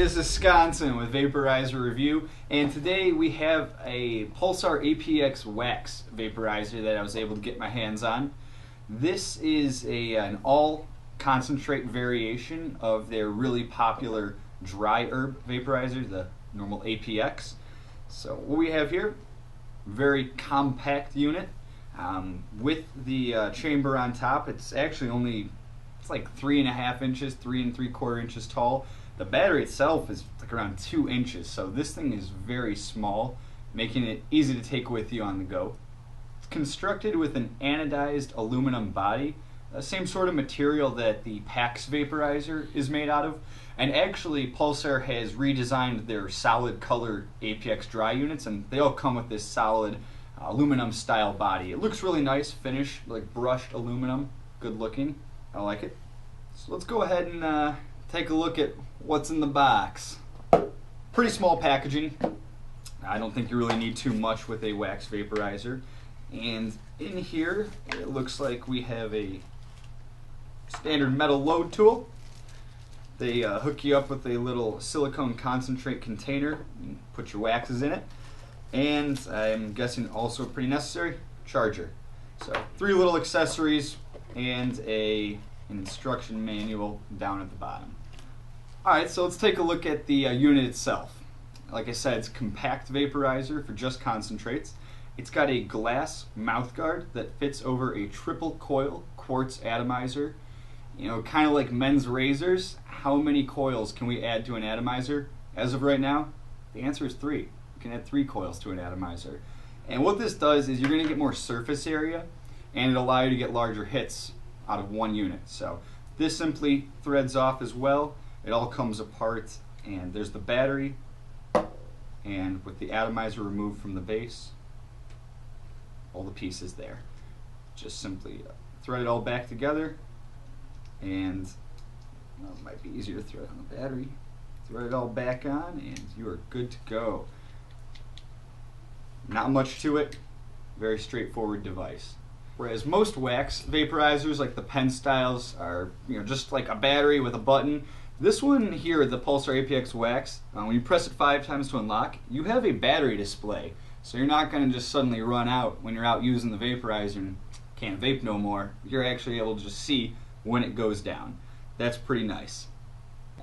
this is Wisconsin with Vaporizer Review, and today we have a Pulsar APX Wax vaporizer that I was able to get my hands on. This is an all-concentrate variation of their really popular dry herb vaporizer, the normal APX. So what we have here, very compact unit with the chamber on top. It's actually it's like 3.5 inches, 3 3/4 inches tall. The battery itself is like around 2 inches, so this thing is very small, making it easy to take with you on the go. It's constructed with an anodized aluminum body, the same sort of material that the APX vaporizer is made out of. And actually, Pulsar has redesigned their solid color APX dry units, and they all come with this solid aluminum style body. It looks really nice, finish, like brushed aluminum, good looking. I like it. So let's go ahead and take a look at what's in the box. Pretty small packaging. I don't think you really need too much with a wax vaporizer. And in here, it looks like we have a standard metal load tool. They hook you up with a little silicone concentrate container and put your waxes in it. And I'm guessing also pretty necessary, charger. So 3 little accessories and an instruction manual down at the bottom. Alright, so let's take a look at the unit itself. Like I said, it's a compact vaporizer for just concentrates. It's got a glass mouthguard that fits over a triple coil quartz atomizer. You know, kind of like men's razors. How many coils can we add to an atomizer? As of right now, the answer is 3. You can add 3 coils to an atomizer. And what this does is you're going to get more surface area, and it'll allow you to get larger hits out of one unit. So this simply threads off as well. It all comes apart, and there's the battery, and with the atomizer removed from the base, all the pieces there. Just simply thread it all back together, and it might be easier to thread on the battery. Thread it all back on, and you are good to go. Not much to it, very straightforward device. Whereas most wax vaporizers, like the pen styles, are just like a battery with a button. This one here, the Pulsar APX Wax, when you press it 5 times to unlock, you have a battery display. So you're not going to just suddenly run out when you're out using the vaporizer and can't vape no more. You're actually able to just see when it goes down. That's pretty nice.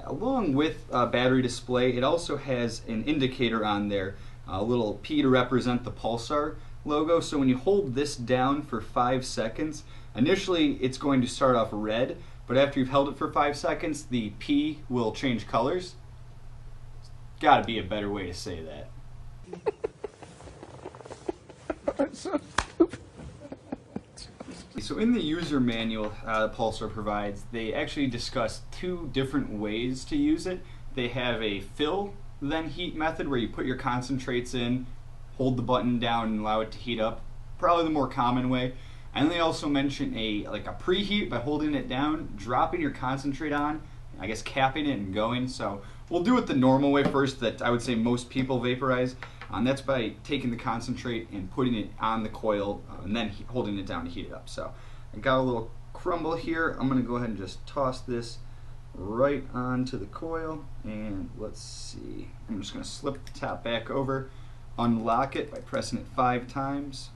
Along with battery display, it also has an indicator on there, a little P to represent the Pulsar logo. So when you hold this down for 5 seconds, initially it's going to start off red, but after you've held it for 5 seconds, the P will change colors. Gotta be a better way to say that. So in the user manual Pulsar provides, they actually discuss 2 different ways to use it. They have a fill then heat method where you put your concentrates in, hold the button down and allow it to heat up, probably the more common way. And they also mention a preheat by holding it down, dropping your concentrate on, I guess capping it and going. So we'll do it the normal way first that I would say most people vaporize. That's by taking the concentrate and putting it on the coil and then holding it down to heat it up. So I got a little crumble here. I'm going to go ahead and just toss this right onto the coil, and let's see. I'm just going to slip the top back over, unlock it by pressing it 5 times.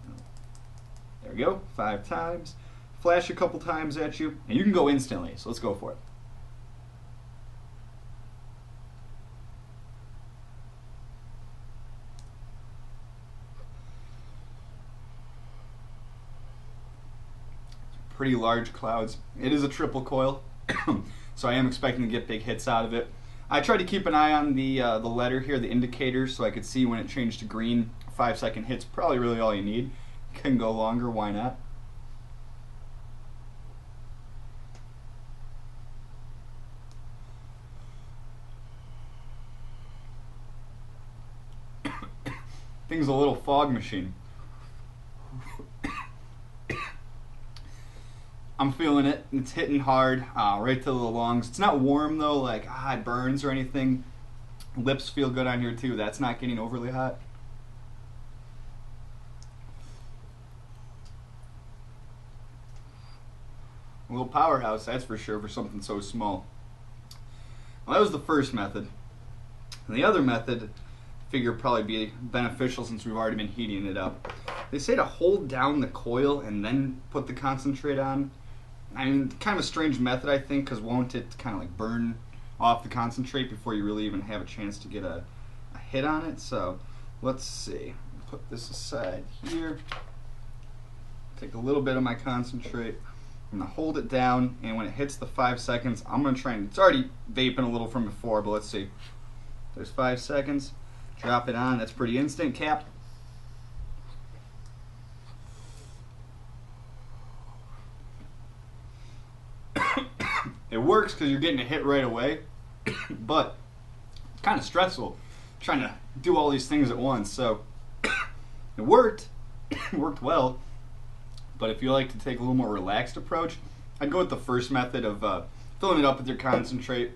There we go, 5 times. Flash a couple times at you, and you can go instantly, so let's go for it. Pretty large clouds. It is a triple coil, so I am expecting to get big hits out of it. I tried to keep an eye on the letter here, the indicator, so I could see when it changed to green. 5-second hits, probably really all you need. Can go longer, why not? Thing's a little fog machine. I'm feeling it. It's hitting hard, right to the lungs. It's not warm though, like it burns or anything. Lips feel good on here too. That's not getting overly hot. A little powerhouse, that's for sure, for something so small. Well, that was the first method. And the other method, figure probably be beneficial since we've already been heating it up. They say to hold down the coil and then put the concentrate on. I mean, kind of a strange method, I think, because won't it kind of like burn off the concentrate before you really even have a chance to get a hit on it? So let's see. Put this aside here. Take a little bit of my concentrate. I'm going to hold it down, and when it hits the 5 seconds, I'm going to try and, it's already vaping a little from before, but let's see. There's 5 seconds. Drop it on. That's pretty instant, Cap. It works because you're getting a hit right away, but it's kind of stressful trying to do all these things at once. So it worked. It worked well. But if you like to take a little more relaxed approach, I'd go with the first method of filling it up with your concentrate,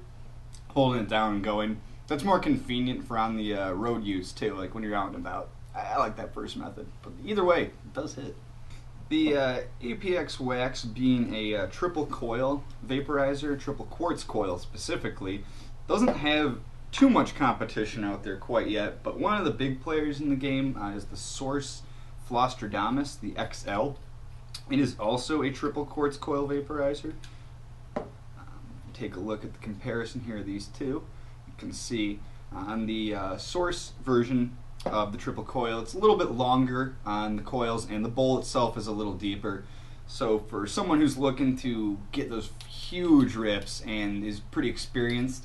holding it down and going. That's more convenient for on the road use too, like when you're out and about. I like that first method, but either way, it does hit. The APX Wax being a triple coil vaporizer, triple quartz coil specifically, doesn't have too much competition out there quite yet, but one of the big players in the game is the Source Flostradamus, the XL. It is also a triple quartz coil vaporizer. Take a look at the comparison here of these two. You can see on the Source version of the triple coil, it's a little bit longer on the coils, and the bowl itself is a little deeper. So for someone who's looking to get those huge rips and is pretty experienced,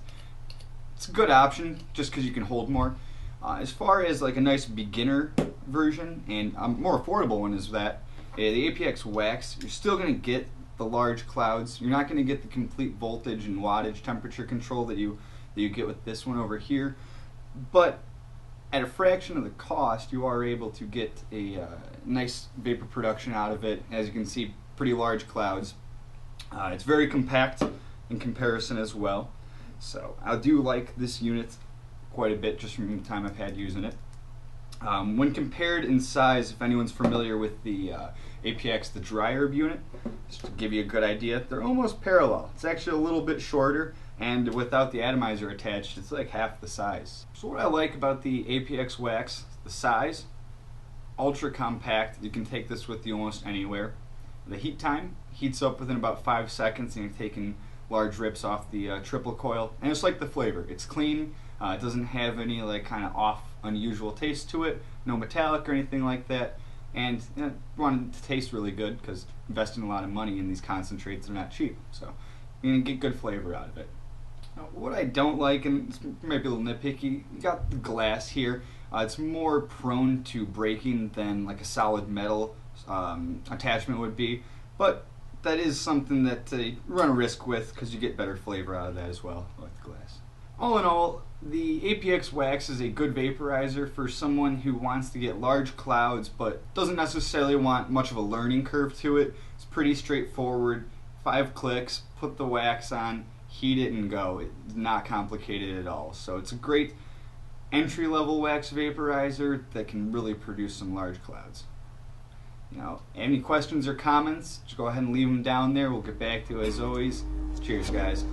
it's a good option just because you can hold more. As far as like a nice beginner version and a more affordable one is that the APX Wax, you're still going to get the large clouds. You're not going to get the complete voltage and wattage temperature control that you get with this one over here. But at a fraction of the cost, you are able to get a nice vapor production out of it. As you can see, pretty large clouds. It's very compact in comparison as well. So I do like this unit quite a bit just from the time I've had using it. When compared in size, if anyone's familiar with the APX, the dry herb unit, just to give you a good idea, they're almost parallel. It's actually a little bit shorter, and without the atomizer attached, it's like half the size. So what I like about the APX Wax, the size, ultra compact. You can take this with you almost anywhere. The heat time heats up within about 5 seconds, and you're taking large rips off the triple coil. And it's like the flavor. It's clean. It doesn't have any like kind of off, unusual taste to it. No metallic or anything like that. And you want it to taste really good because investing a lot of money in these concentrates, they're not cheap. So you're gonna get good flavor out of it. Now, what I don't like, and it's maybe a little nitpicky, you got the glass here. It's more prone to breaking than like a solid metal attachment would be. But that is something that you run a risk with because you get better flavor out of that as well, like the glass. All in all, the APX Wax is a good vaporizer for someone who wants to get large clouds but doesn't necessarily want much of a learning curve to it. It's pretty straightforward. 5 clicks, put the wax on, heat it and go. It's not complicated at all. So it's a great entry-level wax vaporizer that can really produce some large clouds. You know, any questions or comments, just go ahead and leave them down there. We'll get back to you as always. Cheers, guys.